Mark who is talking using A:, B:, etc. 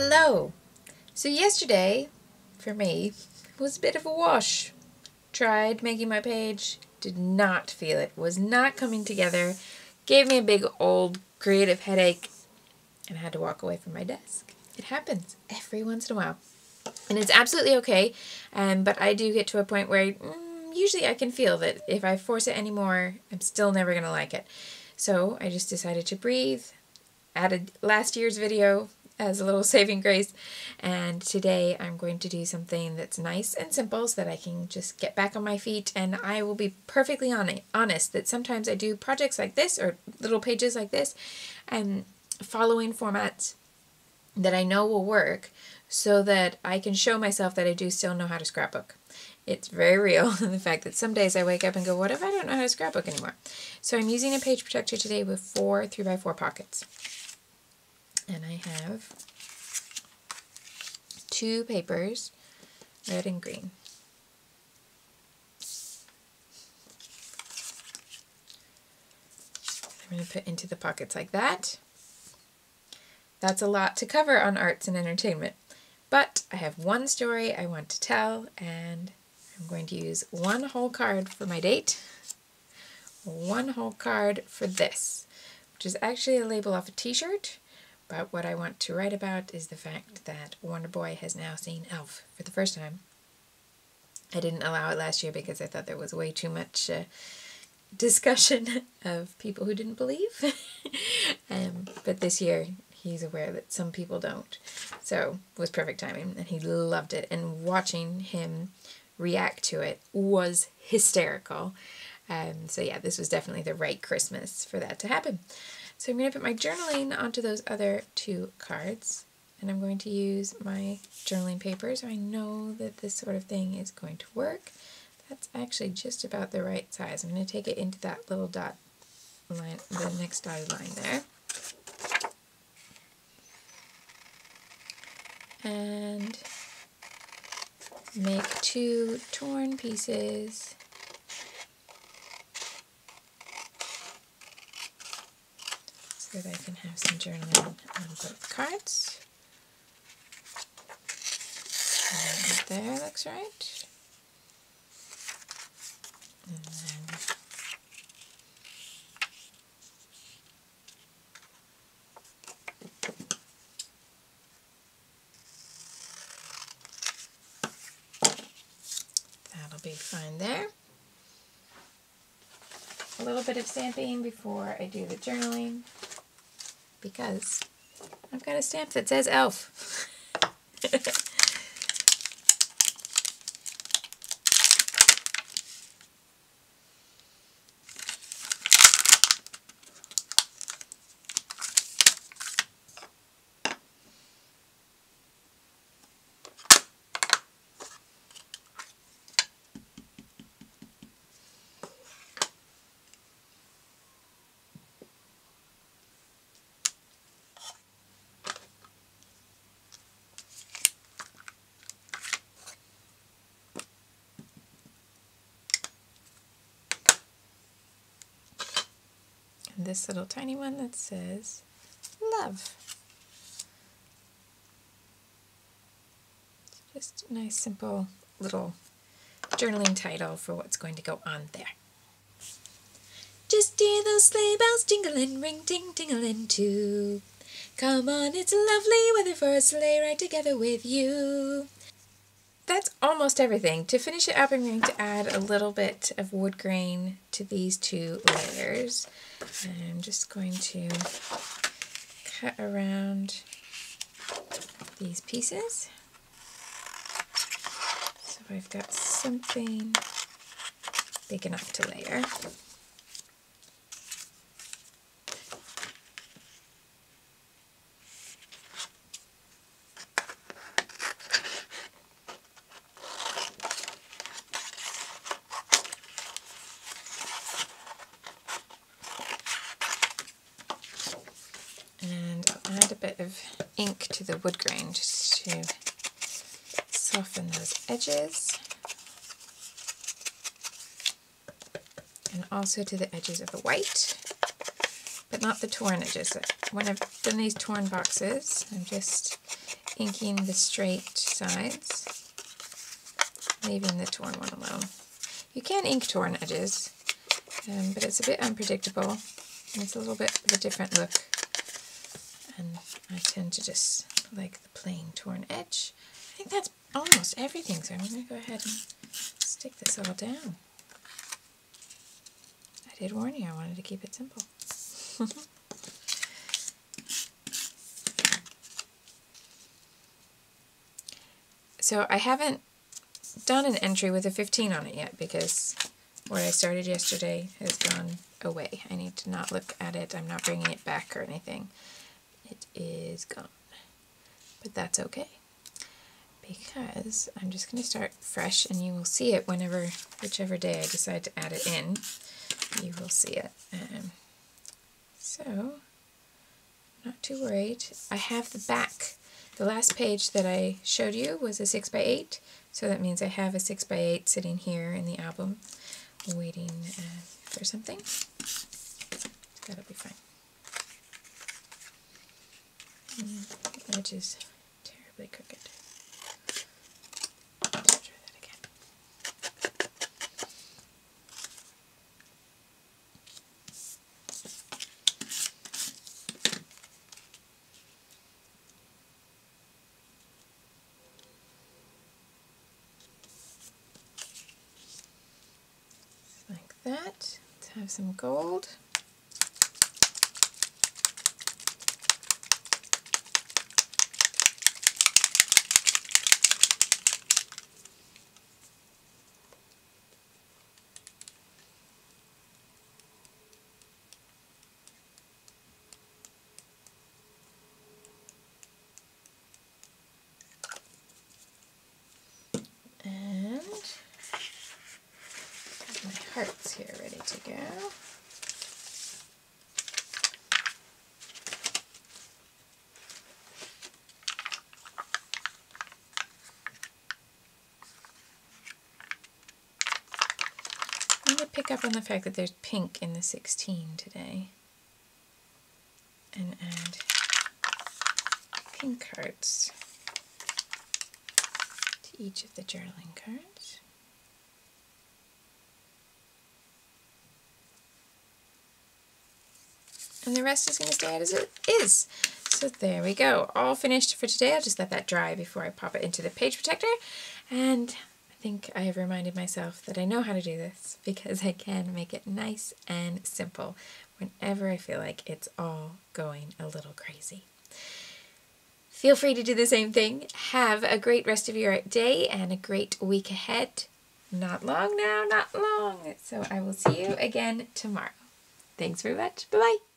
A: Hello! So yesterday, for me, was a bit of a wash. Tried making my page, did not feel it, was not coming together, gave me a big old creative headache, and I had to walk away from my desk. It happens every once in a while. And it's absolutely okay, but I do get to a point where usually I can feel that if I force it anymore, I'm still never going to like it. So I just decided to breathe, added last year's video as a little saving grace, and today I'm going to do something that's nice and simple so that I can just get back on my feet. And I will be perfectly honest that sometimes I do projects like this or little pages like this and following formats that I know will work so that I can show myself that I do still know how to scrapbook. It's very real, the fact that some days I wake up and go, what if I don't know how to scrapbook anymore? So I'm using a page protector today with 4 3x4 pockets. And I have 2 papers, red and green. I'm going to put into the pockets like that. That's a lot to cover on arts and entertainment. But I have one story I want to tell, and I'm going to use one whole card for my date, one whole card for this, which is actually a label off a t-shirt. But what I want to write about is the fact that Wonder Boy has now seen Elf for the first time. I didn't allow it last year because I thought there was way too much discussion of people who didn't believe. But this year he's aware that some people don't. So it was perfect timing, and he loved it. And watching him react to it was hysterical. So yeah, this was definitely the right Christmas for that to happen. So I'm going to put my journaling onto those other 2 cards, and I'm going to use my journaling paper so I know that this sort of thing is going to work. That's actually just about the right size. I'm going to take it into that little dot line, the next dotted line there. And make 2 torn pieces. So that I can have some journaling on both cards. And there looks right. And then that'll be fine there. A little bit of stamping before I do the journaling, because I've got a stamp that says Elf. This little tiny one that says love. Just a nice simple little journaling title for what's going to go on there. Just hear those sleigh bells jingling, ring ting tingling too. Come on, it's lovely weather for a sleigh ride together with you. That's almost everything. To finish it up, I'm going to add a little bit of wood grain to these 2 layers. I'm just going to cut around these pieces. So I've got something big enough to layer. And I'll add a bit of ink to the wood grain just to soften those edges, and also to the edges of the white, but not the torn edges. When I've done these torn boxes, I'm just inking the straight sides, leaving the torn one alone. You can ink torn edges, but it's a bit unpredictable, and it's a little bit of a different look. And I tend to just like the plain torn edge. I think that's almost everything, so I'm going to go ahead and stick this all down. I did warn you, I wanted to keep it simple. So I haven't done an entry with a 15 on it yet because what I started yesterday has gone away. I need to not look at it. I'm not bringing it back or anything. It is gone. But that's okay, because I'm just going to start fresh, and you will see it whenever, whichever day I decide to add it in, you will see it. So, not too worried. I have the back. The last page that I showed you was a 6x8, so that means I have a 6x8 sitting here in the album waiting for something. That'll be fine. The edge is terribly crooked. Let's try that again. Like that. Let's have some gold. And my hearts here ready to go. I'm going to pick up on the fact that there's pink in the 16 today and add pink hearts to each of the journaling cards. And the rest is going to stay out as it is. So there we go. All finished for today. I'll just let that dry before I pop it into the page protector. And I think I have reminded myself that I know how to do this because I can make it nice and simple whenever I feel like it's all going a little crazy. Feel free to do the same thing. Have a great rest of your day and a great week ahead. Not long now, not long. So I will see you again tomorrow. Thanks very much. Bye-bye.